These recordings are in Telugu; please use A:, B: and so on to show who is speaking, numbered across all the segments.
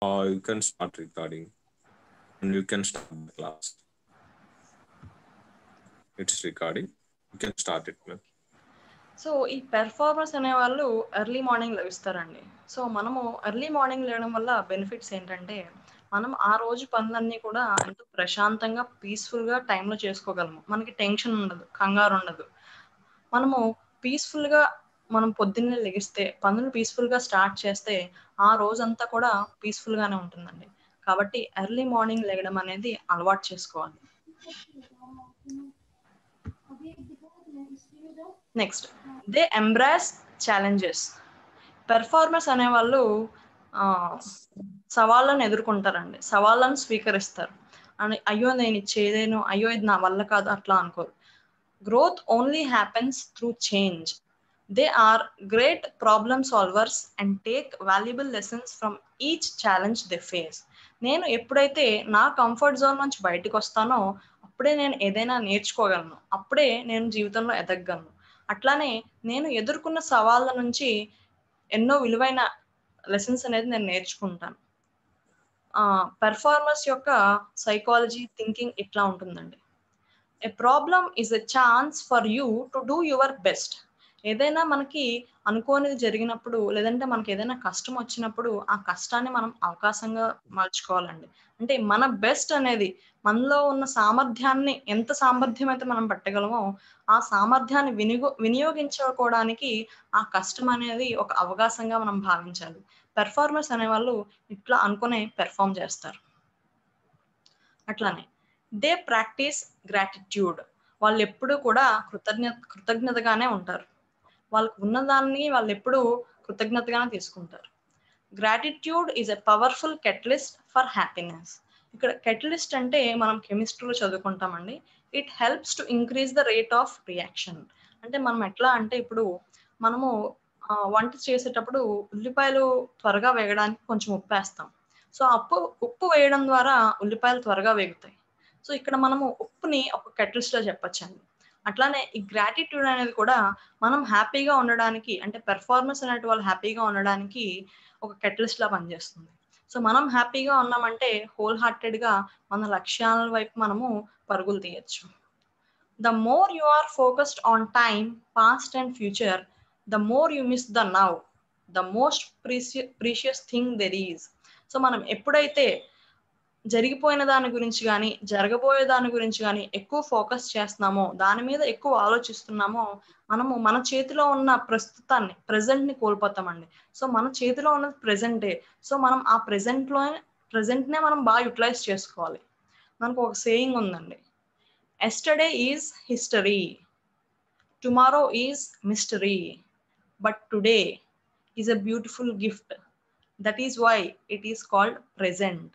A: You can start recording and you can start the class. It's recording. You can start it now.
B: So ఈ పెర్ఫార్మర్స్ అనేవాళ్ళు ఎర్లీ మార్నింగ్ లెగుస్తారండి. సో మనము ఎర్లీ మార్నింగ్ లేవడం వల్ల బెనిఫిట్స్ ఏంటంటే, మనం ఆ రోజు పనులన్నీ కూడా ఎంతో ప్రశాంతంగా, పీస్‌ఫుల్‌గా టైంలో చేసుకోగలము. మనకి టెన్షన్ ఉండదు, కంగారు ఉండదు. మనము పీస్‌ఫుల్‌గా మనం పొద్దున్నే లెగిస్తే, పనులు పీస్‌ఫుల్‌గా స్టార్ట్ చేస్తే, ఆ రోజంతా కూడా పీస్‌ఫుల్‌గానే ఉంటుందండి. కాబట్టి ఎర్లీ మార్నింగ్ లెగడం అనేది అలవాటు చేసుకోవాలి. Next, they embrace challenges. Performers అనేవాళ్ళు సవాళ్ళను ఎదుర్కొంటారండి, సవాళ్ళను స్వీకరిస్తారు. అని అయ్యో నేను ఇది చేయలేను, అయ్యో ఇది నా వల్ల కాదు అట్లా అనుకోరు. Growth only happens through change. They are great problem solvers and take valuable lessons from each challenge they face. నేను ఎప్పుడైతే నా కంఫర్ట్ జోన్ నుంచి బయటకు వస్తానో అప్పుడే నేను ఏదైనా నేర్చుకోగలను, అప్పుడే నేను జీవితంలో ఎదగగలను. అట్లానే నేను ఎదుర్కొన్న సవాళ్ళ నుంచి ఎన్నో విలువైన లెసన్స్ అనేది నేను నేర్చుకుంటాను. పెర్ఫార్మర్స్ యొక్క సైకాలజీ థింకింగ్ ఇట్లా ఉంటుందండి. A problem is a chance for you to do your best. ఏదైనా మనకి అనుకోనిది జరిగినప్పుడు, లేదంటే మనకి ఏదైనా కష్టం వచ్చినప్పుడు ఆ కష్టాన్ని మనం అవకాశంగా మలుచుకోవాలండి. అంటే మన బెస్ట్ అనేది, మనలో ఉన్న సామర్థ్యాన్ని ఎంత సామర్థ్యం అయితే మనం పెట్టగలమో ఆ సామర్థ్యాన్ని వినియోగించుకోవడానికి ఆ కష్టం అనేది ఒక అవకాశంగా మనం భావించాలి. పెర్ఫార్మర్స్ అనేవాళ్ళు ఇట్లా అనుకునే పెర్ఫార్మ్ చేస్తారు. అట్లానే దే ప్రాక్టీస్ గ్రాటిట్యూడ్. వాళ్ళు ఎప్పుడూ కూడా కృతజ్ఞతగానే ఉంటారు. వాళ్ళకు ఉన్నదాన్ని వాళ్ళు ఎప్పుడూ కృతజ్ఞతగానే తీసుకుంటారు. Gratitude is a powerful catalyst for happiness. ఇక్కడ కెటలిస్ట్ అంటే మనం కెమిస్ట్రీలో చదువుకుంటామండి. It helps to increase the rate of reaction. అంటే మనం ఎట్లా అంటే, ఇప్పుడు మనము వంట చేసేటప్పుడు ఉల్లిపాయలు త్వరగా వేగడానికి కొంచెం ఉప్పు వేస్తాం. సో ఉప్పు వేయడం ద్వారా ఉల్లిపాయలు త్వరగా వేగుతాయి. సో ఇక్కడ మనము ఉప్పుని ఒక కెటలిస్ట్ లా చెప్పొచ్చండి. అట్లానే ఈ గ్రాటిట్యూడ్ అనేది కూడా మనం హ్యాపీగా ఉండడానికి, అంటే పెర్ఫార్మన్స్ అనేటి వాళ్ళు హ్యాపీగా ఉండడానికి ఒక కెటలిస్ట్ లా పనిచేస్తుంది. సో మనం హ్యాపీగా ఉన్నామంటే హోల్ హార్టెడ్గా మన లక్ష్యాల వైపు మనము పరుగులు తీయచ్చు. The more you are focused on time past and future, the more you miss the now, the most precious thing there is. So మనం ఎప్పుడైతే జరిగిపోయిన దాని గురించి కానీ జరగబోయే దాని గురించి కానీ ఎక్కువ ఫోకస్ చేస్తున్నామో, దాని మీద ఎక్కువ ఆలోచిస్తున్నామో, మనము మన చేతిలో ఉన్న ప్రస్తుతాన్ని, ప్రెజెంట్ని కోల్పోతామండి. సో మన చేతిలో ఉన్నది ప్రెజెంటే. సో మనం ఆ ప్రెజెంట్నే మనం బాగా యూటిలైజ్ చేసుకోవాలి. మనకు ఒక సేయింగ్ ఉందండి, yesterday is history, tomorrow is mystery, but today is a beautiful gift, that is why it is called present.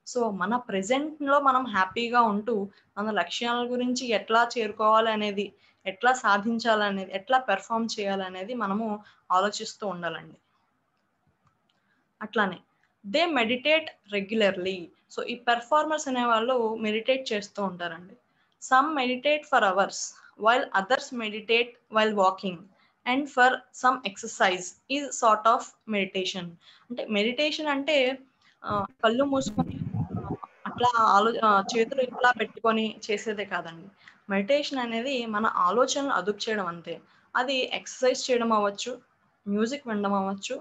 B: So మన ప్రెజెంట్లో మనం హ్యాపీగా ఉంటూ మన లక్ష్యాల గురించి ఎట్లా చేరుకోవాలి అనేది, ఎట్లా సాధించాలనేది, ఎట్లా పెర్ఫామ్ చేయాలనేది మనము ఆలోచిస్తూ ఉండాలండి. అట్లానే దే మెడిటేట్ రెగ్యులర్లీ. సో ఈ పెర్ఫార్మర్స్ అనేవాళ్ళు మెడిటేట్ చేస్తూ ఉంటారండి. Some meditate for hours while others meditate while walking and for some exercise is sort of meditation. అంటే మెడిటేషన్ అంటే కళ్ళు మూసుకొని అట్లా చేతులు ఇట్లా పెట్టుకొని చేసేదే కాదండి. మెడిటేషన్ అనేది మన ఆలోచనలు అదుపు చేయడం అంతే. అది ఎక్సర్సైజ్ చేయడం అవ్వచ్చు, మ్యూజిక్ వినడం అవ్వచ్చు,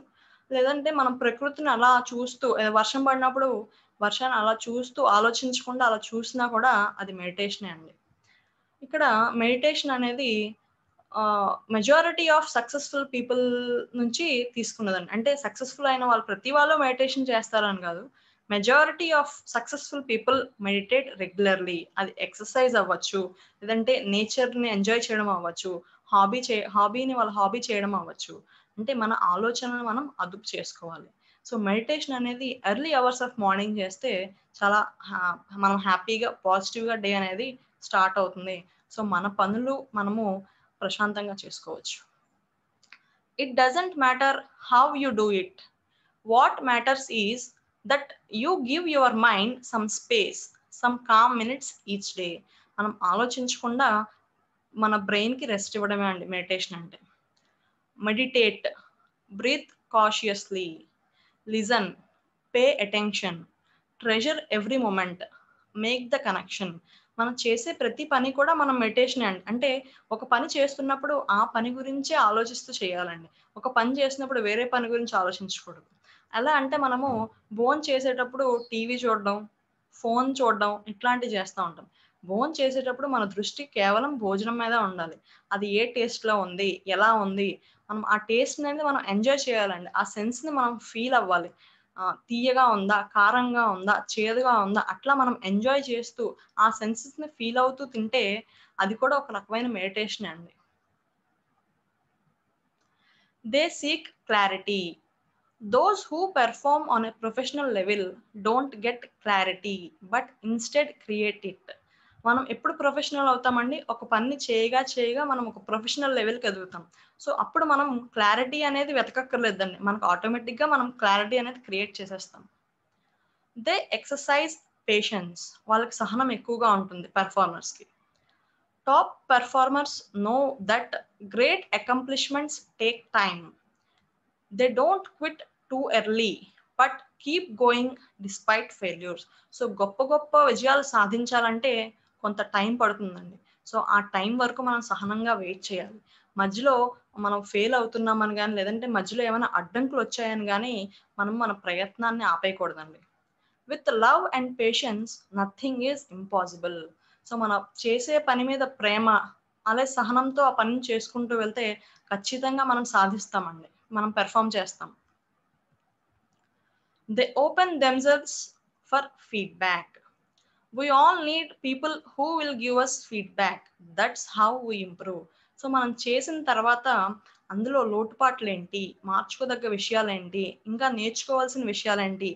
B: లేదంటే మనం ప్రకృతిని అలా చూస్తూ, వర్షం పడినప్పుడు వర్షాన్ని అలా చూస్తూ ఆలోచించకుండా అలా చూసినా కూడా అది మెడిటేషనే అండి. ఇక్కడ మెడిటేషన్ అనేది మెజారిటీ ఆఫ్ సక్సెస్ఫుల్ పీపుల్ నుంచి తీసుకున్నదండి. అంటే సక్సెస్ఫుల్ అయిన వాళ్ళు ప్రతి వాళ్ళు మెడిటేషన్ చేస్తారని కాదు, majority of successful people meditate regularly. అది ఎక్సర్సైజ్ అవ్వచ్చు, లేదంటే నేచర్ని ఎంజాయ్ చేయడం అవ్వచ్చు, హాబీని వాళ్ళ హాబీ చేయడం అవ్వచ్చు. అంటే మన ఆలోచనలు మనం అదుపు చేసుకోవాలి. సో మెడిటేషన్ అనేది ఎర్లీ అవర్స్ ఆఫ్ మార్నింగ్ చేస్తే చాలా మనం హ్యాపీగా, పాజిటివ్గా డే అనేది స్టార్ట్ అవుతుంది. సో మన పనులు మనము ప్రశాంతంగా చేసుకోవచ్చు. It doesn't matter how you do it. What matters is that you give your mind some space, some calm minutes each day. మనం ఆలోచించకుండా మన బ్రెయిన్కి రెస్ట్ ఇవ్వడమే అండి మెడిటేషన్ అంటే. Meditate, breathe consciously, listen, pay attention, treasure every moment, make the connection. మనం చేసే ప్రతి పని కూడా మనం మెడిటేషన్ అండి. అంటే ఒక పని చేస్తున్నప్పుడు ఆ పని గురించే ఆలోచిస్తూ చేయాలండి. ఒక పని చేసినప్పుడు వేరే పని గురించి ఆలోచించకూడదు. ఎలా అంటే మనము భోంచేసేటప్పుడు టీవీ చూడడం, ఫోన్ చూడడం ఇట్లాంటివి చేస్తా ఉంటాం. భోంచేసేటప్పుడు మన దృష్టి కేవలం భోజనం మీద ఉండాలి. అది ఏ టేస్ట్‌లో ఉంది? ఎలా ఉంది? మనం ఆ టేస్ట్ అనేది మనం ఎంజాయ్ చేయాలండి. ఆ సెన్స్‌ని మనం ఫీల్ అవ్వాలి. తియ్యగా ఉందా? కారంగా ఉందా? చేదుగా ఉందా? అట్లా మనం ఎంజాయ్ చేస్తూ ఆ సెన్సెస్‌ని ఫీల్ అవుతూ తింటే అది కూడా ఒక రకమైన మెడిటేషనే అండి. They seek clarity. Those who perform on a professional level don't get clarity, but instead create it. మనం ఎప్పుడు ప్రొఫెషనల్ అవుతామండి? ఒక పని చేయగా మనం ఒక ప్రొఫెషనల్ లెవెల్‌కి ఎదుగుతాం. సో, అప్పుడు మనం క్లారిటీ అనేది వెతకక్కర్లేదండి. మనకు ఆటోమేటిక్‌గా మనం క్లారిటీ అనేది క్రియేట్ చేసేస్తాం. They exercise patience. వాళ్ళకి సహనం ఎక్కువగా ఉంటుంది పెర్ఫార్మర్స్‌కి. Top performers know that great accomplishments take time. They don't quit too early but keep going despite failures. So గొప్ప గొప్ప విజయాలు సాధించాలంటే కొంత టైం పడుతుందండి. సో ఆ టైం వరకు మనం సహనంగా వెయిట్ చేయాలి. మధ్యలో మనం ఫెయిల్ అవుతున్నామని కానీ లేదంటే మధ్యలో ఏమైనా అడ్డంకులు వచ్చాయని కానీ మనం మన ప్రయత్నాన్ని ఆపేయకూడదండి. With love and patience nothing is impossible. So మనం చేసే పని మీద ప్రేమ అలాగే సహనంతో ఆ పనిని చేసుకుంటూ వెళ్తే ఖచ్చితంగా మనం సాధిస్తామండి. మనం పెర్ఫామ్ చేస్తాం. They open themselves for feedback. We all need people who will give us feedback. That's how we improve. So మనం చేసిన తర్వాత అందులో లోటుపాట్లేంటి, మార్చుకోదగ్గ విషయాలేంటి, ఇంకా నేర్చుకోవాల్సిన విషయాలేంటి,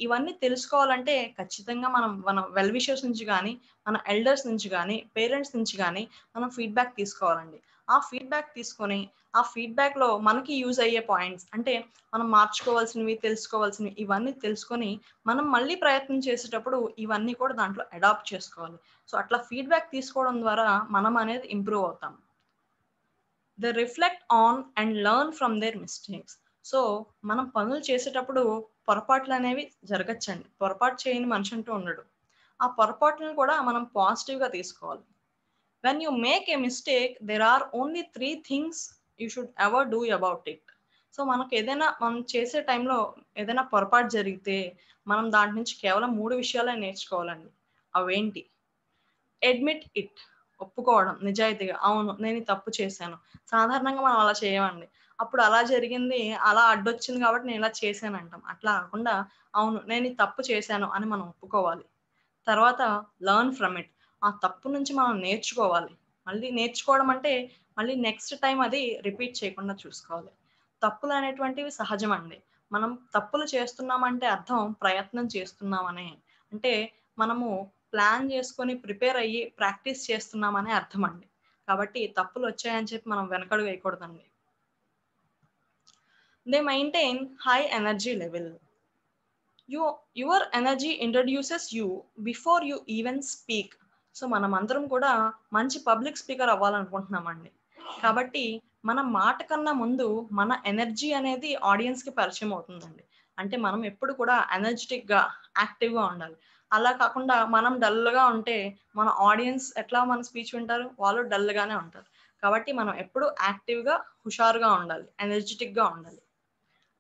B: ఇవన్నీ తెలుసుకోవాలంటే ఖచ్చితంగా మన వెల్ విషర్స్ నుంచి గానీ, మన ఎల్డర్స్ నుంచి గానీ, పేరెంట్స్ నుంచి గానీ మనం ఫీడ్బ్యాక్ తీసుకోవాలండి. ఆ ఫీడ్బ్యాక్ తీసుకొని, ఆ ఫీడ్బ్యాక్‌లో మనకి యూజ్ అయ్యే పాయింట్స్ అంటే మనం మార్చుకోవాల్సినవి, తెలుసుకోవాల్సినవి ఇవన్నీ తెలుసుకొని మనం మళ్ళీ ప్రయత్నం చేసేటప్పుడు ఇవన్నీ కూడా దాంట్లో అడాప్ట్ చేసుకోవాలి. సో, అట్లా ఫీడ్‌బ్యాక్ తీసుకోవడం ద్వారా మనం అనేది ఇంప్రూవ్ అవుతాం. They reflect on and learn from there mistakes. So, మనం పనులు చేసేటప్పుడు పొరపాట్లనేవి జరగచ్చండి. పొరపాటు చేయని మనిషి అంటూ ఉండడు. ఆ పొరపాట్లను కూడా మనం పాజిటివ్‌గా తీసుకోవాలి. When you make a mistake there are only 3 things you should ever do about it. So, మనం చేసే టైంలో ఏదైనా పొరపాటు జరిగితే మనం దాంట్లో నుంచి కేవలం 3 విషయాలే నేర్చుకోవాలండి. అవేంటి? Admit it. ఒప్పుకోవడం నిజాయితీగా. అవును. నేను ఈ తప్పు చేశాను. సాధారణంగా మనం అలా చేయమండి. అప్పుడు అలా జరిగింది, అలా అడ్డొచ్చింది కాబట్టి నేను ఇలా చేశానంటాం. అట్లా కాకుండా అవును. నేను ఈ తప్పు చేశాను అని మనం ఒప్పుకోవాలి. తర్వాత లెర్న్ ఫ్రమ్ ఇట్. ఆ తప్పు నుంచి మనం నేర్చుకోవాలి. మళ్ళీ నేర్చుకోవడం అంటే మళ్ళీ నెక్స్ట్ టైమ్ అది రిపీట్ చేయకుండా చూసుకోవాలి. తప్పులనేటువంటివి సహజమండి. మనం తప్పులు చేస్తున్నామంటే అర్థం ప్రయత్నం చేస్తున్నామనే. అంటే మనము ప్లాన్ చేసుకొని ప్రిపేర్ అయ్యి ప్రాక్టీస్ చేస్తున్నామనే అర్థమండి. కాబట్టి తప్పులొచ్చాయని చెప్పి మనం వెనకడుగు వేయకూడదండి. They maintain high energy level. Your energy introduces you before you even speak. So మనమందరం కూడా మంచి పబ్లిక్ స్పీకర్ అవ్వాలనుకుంటున్నామండి. కాబట్టి మన మాట కన్నా ముందు మన ఎనర్జీ అనేది ఆడియన్స్‌కి పరిచయం అవుతుందండి. అంటే మనం ఎప్పుడు కూడా ఎనర్జిటిక్‌గా, యాక్టివ్‌గా ఉండాలి. అలా కాకుండా మనం డల్‌గా ఉంటే మన ఆడియన్స్ ఎట్లా మన స్పీచ్ వింటారు? వాళ్ళు డల్‌గానే ఉంటారు. కాబట్టి మనం ఎప్పుడు యాక్టివ్‌గా, హుషారుగా ఉండాలి. ఎనర్జిటిక్‌గా ఉండాలి.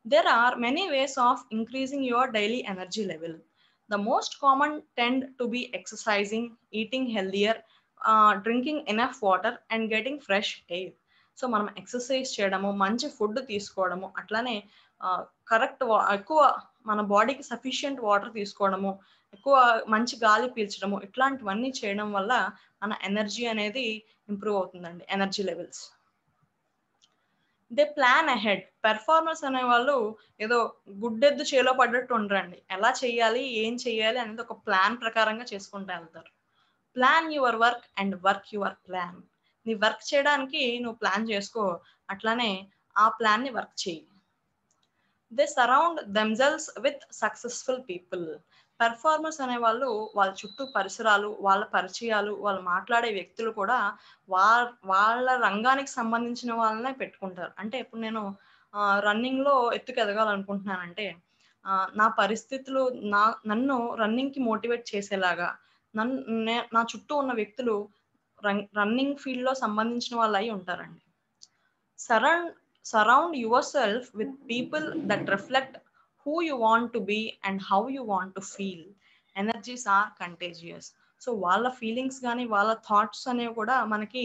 B: There are many ways of increasing your daily energy level. The most common tend to be exercising, eating healthier, drinking enough water, and getting fresh air. So మనం ఎక్సర్సైజ్ చేయడము, మంచి ఫుడ్ తీసుకోవడము, అట్లానే కరెక్ట్ ఎక్కువ మన బాడీకి సఫిషియంట్ వాటర్ తీసుకోవడము, ఎక్కువ మంచి గాలి పీల్చడము, ఇట్లాంటివన్నీ చేయడం వల్ల మన ఎనర్జీ అనేది ఇంప్రూవ్ అవుతుందండి. Energy levels. They plan ahead. Performers అనేవాళ్ళు ఏదో గుడ్డెద్దు చేలో పడ్డట్టు ఉండరండి. ఎలా చేయాలి? ఏం చేయాలి? అనేది ఒక ప్లాన్ ప్రకారంగా చేసుకుంటూ ఎళ్తారు. Plan your work and work your plan. నీ వర్క్ చేయడానికి నువ్వు ప్లాన్ చేసుకో. అట్లానే ఆ ప్లాన్‌ని వర్క్ చెయ్యి. They surround themselves with successful people. Performers అనేవాళ్ళు వాళ్ళ చుట్టూ పరిసరాలు, వాళ్ళ పరిచయాలు, వాళ్ళు మాట్లాడే వ్యక్తులు కూడా వాళ్ళ రంగానికి సంబంధించిన వాళ్ళనే పెట్టుకుంటారు. అంటే ఇప్పుడు నేను రన్నింగ్‌లో ఎత్తుకు ఎదగాలనుకుంటున్నానంటే, నా పరిస్థితులు నన్ను రన్నింగ్కి మోటివేట్ చేసేలాగా నా చుట్టూ ఉన్న వ్యక్తులు రన్నింగ్ ఫీల్డ్లో సంబంధించిన వాళ్ళు అయి ఉంటారండి. Surround yourself with people that reflect who you want to be and how you want to feel. Energies are contagious. So వాళ్ళ ఫీలింగ్స్ కానీ వాళ్ళ థాట్స్ అనేవి కూడా మనకి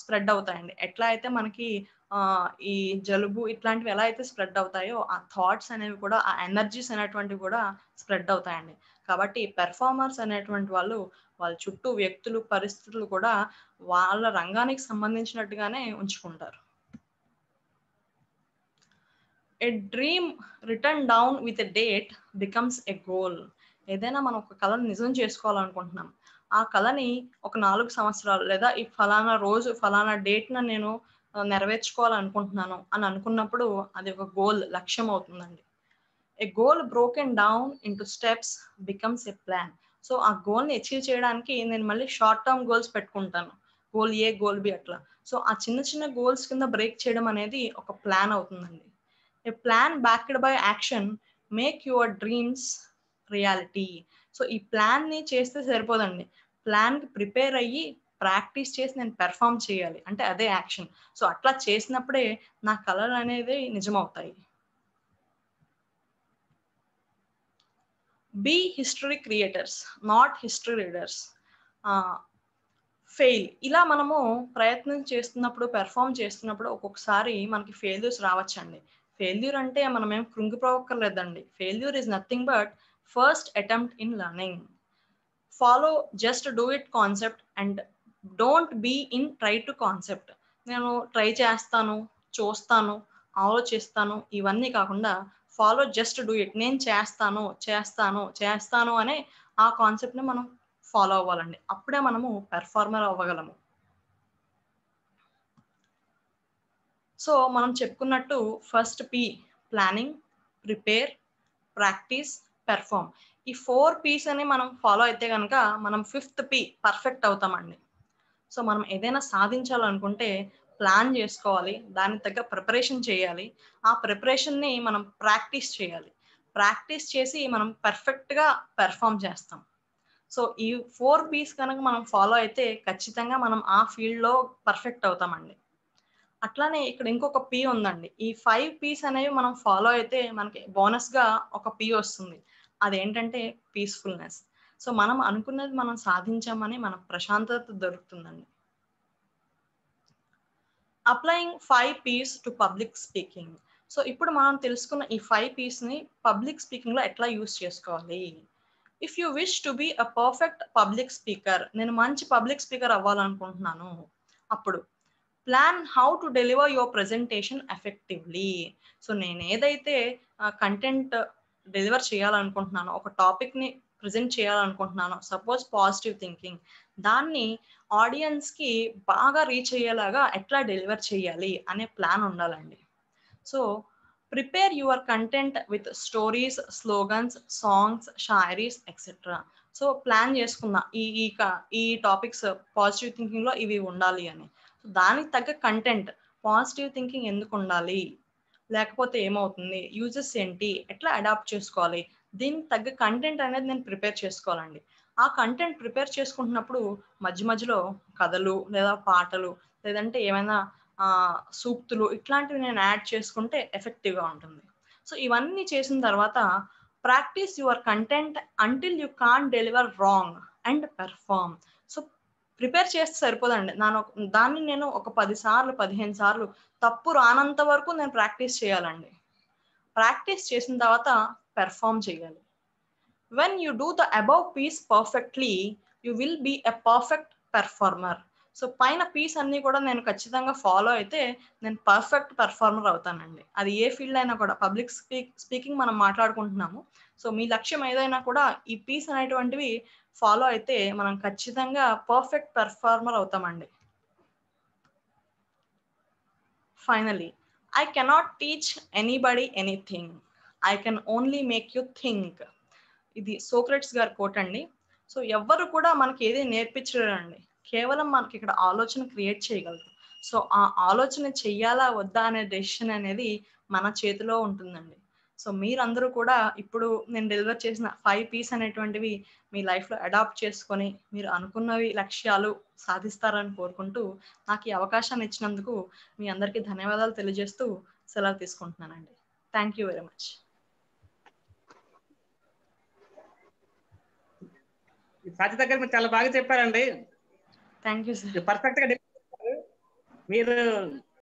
B: స్ప్రెడ్ అవుతాయండి. ఎట్లా అయితే మనకి ఈ జలుబు ఇట్లాంటివి ఎలా అయితే స్ప్రెడ్ అవుతాయో ఆ థాట్స్ అనేవి కూడా ఆ ఎనర్జీస్ అనేటువంటివి కూడా స్ప్రెడ్ అవుతాయండి. కాబట్టి పెర్ఫార్మర్స్ అనేటువంటి వాళ్ళు వాళ్ళ చుట్టూ వ్యక్తులు పరిస్థితులు కూడా వాళ్ళ రంగానికి సంబంధించినట్టుగానే ఉంచుకుంటారు. A dream written down with a date becomes a goal. ఏదైనా మనం ఒక కళను నిజం చేసుకోవాలనుకుంటున్నాం. ఆ కళని ఒక 4 సంవత్సరాలు లేదా ఈ ఫలానా రోజు ఫలానా డేట్‌న నేను నెరవేర్చుకోవాలనుకుంటున్నాను అని అనుకున్నప్పుడు అది ఒక గోల్, లక్ష్యం అవుతుందండి. A goal broken down into steps becomes a plan. So ఆ గోల్‌ని అచీవ్ చేయడానికి నేను మళ్ళీ షార్ట్ టర్మ్ గోల్స్ పెట్టుకుంటాను. గోల్ ఏ, గోల్ బి అట్లా. సో ఆ చిన్న చిన్న గోల్స్ కింద బ్రేక్ చేయడం అనేది ఒక ప్లాన్ అవుతుందండి. A plan backed by action make your dreams reality. So ఈ ప్లాన్ని చేస్తే సరిపోదండి. ప్లాన్‌కి ప్రిపేర్ అయ్యి ప్రాక్టీస్ చేసి నేను పెర్ఫార్మ్ చేయాలి. అంటే అదే యాక్షన్. సో అట్లా చేసినప్పుడే నా కలలు అనేది నిజమవుతాయి. Be history creators, not history readers. Fail ఇలా మనము ప్రయత్నం చేస్తున్నప్పుడు పెర్ఫార్మ్ చేస్తున్నప్పుడు ఒక్కొక్కసారి మనకి ఫెయిల్యూర్స్ రావచ్చండి. ఫెయిల్యూర్ అంటే మనం ఏం కృంగిపోవక్కర్లేదండి. Failure is nothing but first attempt in learning. Follow just do it concept and don't be in try to concept. నేను ట్రై చేస్తాను, చూస్తాను, ఆలోచిస్తాను ఇవన్నీ కాకుండా ఫాలో జస్ట్ డూ ఇట్. నేను చేస్తాను అనే ఆ కాన్సెప్ట్ని మనం ఫాలో అవ్వాలండి. అప్పుడే మనము పెర్ఫార్మర్ అవ్వగలము. సో మనం చెప్పుకున్నట్టు first P planning, prepare, practice, perform. ఈ 4 పీస్ అని మనం ఫాలో అయితే కనుక మనం 5th పి పర్ఫెక్ట్ అవుతామండి. సో మనం ఏదైనా సాధించాలనుకుంటే ప్లాన్ చేసుకోవాలి, దానికి తగ్గ ప్రిపరేషన్ చేయాలి, ఆ ప్రిపరేషన్ని మనం ప్రాక్టీస్ చేయాలి, ప్రాక్టీస్ చేసి మనం పర్ఫెక్ట్గా పెర్ఫార్మ్ చేస్తాం. సో ఈ 4 పీస్ కనుక మనం ఫాలో అయితే ఖచ్చితంగా మనం ఆ ఫీల్డ్లో పర్ఫెక్ట్ అవుతామండి. అట్లానే ఇక్కడ ఇంకొక పి ఉందండి. ఈ 5 పీస్ అనేవి మనం ఫాలో అయితే మనకి బోనస్గా ఒక పి వస్తుంది. అదేంటంటే పీస్ఫుల్నెస్. సో మనం అనుకున్నది మనం సాధించామని మనకు ప్రశాంతత దొరుకుతుందండి. Applying 5 P's to public speaking. So ఇప్పుడు మనం తెలుసుకున్న ఈ 5 పీస్ని పబ్లిక్ స్పీకింగ్లో ఎట్లా యూస్ చేసుకోవాలి. If you wish to be a perfect public speaker, నేను మంచి పబ్లిక్ స్పీకర్ అవ్వాలనుకుంటున్నాను, అప్పుడు plan how to deliver your presentation effectively. So నేను ఏదైతే కంటెంట్ డెలివర్ చేయాలనుకుంటున్నానో, ఒక టాపిక్ని ప్రజెంట్ చేయాలనుకుంటున్నానో, సపోజ్ పాజిటివ్ థింకింగ్, దాన్ని ఆడియన్స్కి బాగా రీచ్ అయ్యేలాగా ఎట్లా డెలివర్ చేయాలి అనే ప్లాన్ ఉండాలండి. So prepare your content with stories, slogans, songs, shayaris etcetera. So plan చేసుకున్నా ఈ టాపిక్స్ పాజిటివ్ థింకింగ్లో ఇవి ఉండాలి అని. దానికి తగ్గ కంటెంట్, పాజిటివ్ థింకింగ్ ఎందుకు ఉండాలి, లేకపోతే ఏమవుతుంది, యూజెస్ ఏంటి, ఎట్లా అడాప్ట్ చేసుకోవాలి, దీనికి తగ్గ కంటెంట్ అనేది నేను ప్రిపేర్ చేసుకోవాలండి. ఆ కంటెంట్ ప్రిపేర్ చేసుకుంటున్నప్పుడు మధ్యలో కథలు లేదా పాటలు లేదంటే ఏమైనా సూక్తులు ఇట్లాంటివి నేను యాడ్ చేసుకుంటే ఎఫెక్టివ్గా ఉంటుంది. సో ఇవన్నీ చేసిన తర్వాత practice your content until you can't deliver wrong and perform. So prepare చేస్తే సరిపోదండి. దాన్ని నేను ఒక 10 సార్లు 15 సార్లు తప్పు రానంత వరకు నేను ప్రాక్టీస్ చేయాలండి. ప్రాక్టీస్ చేసిన తర్వాత పెర్ఫార్మ్ చేయాలి. When you do the above P's perfectly you will be a perfect performer. So పైన పీస్ అన్నీ కూడా నేను ఖచ్చితంగా ఫాలో అయితే నేను పర్ఫెక్ట్ పెర్ఫార్మర్ అవుతానండి. అది ఏ ఫీల్డ్ అయినా కూడా. పబ్లిక్ స్పీకింగ్ మనం మాట్లాడుకుంటున్నాము. సో మీ లక్ష్యం ఏదైనా కూడా ఈ పీస్ అనేటువంటివి ఫాలో అయితే మనం ఖచ్చితంగా పర్ఫెక్ట్ పెర్ఫార్మర్ అవుతామండి. Finally, I cannot teach anybody anything, I can only make you think. ఇది సోక్రటిస్ గారి కోట్ అండి. సో ఎవ్వరు కూడా మనకి ఏది నేర్పించలేరండి, కేవలం మనకి ఇక్కడ ఆలోచన క్రియేట్ చేయగలరు. సో ఆ ఆలోచన చెయ్యాలా వద్దా అనే డెసిషన్ అనేది మన చేతిలో ఉంటుందండి. సో మీరందరూ కూడా ఇప్పుడు నేను డెలివర్ చేసిన 5 P's అనేటువంటివి మీ లైఫ్‌లో అడాప్ట్ చేసుకొని మీరు అనుకున్నవి లక్ష్యాలు సాధిస్తారని కోరుకుంటూ నాకు ఈ అవకాశాన్ని ఇచ్చినందుకు మీ అందరికీ ధన్యవాదాలు తెలియజేస్తూ సెలవు తీసుకుంటున్నానండి. Thank you very much.
C: Sachitha గారు మీరు చాలా బాగా చెప్పారండి.
B: Thank you sir.
C: పర్ఫెక్ట్ గా మీరు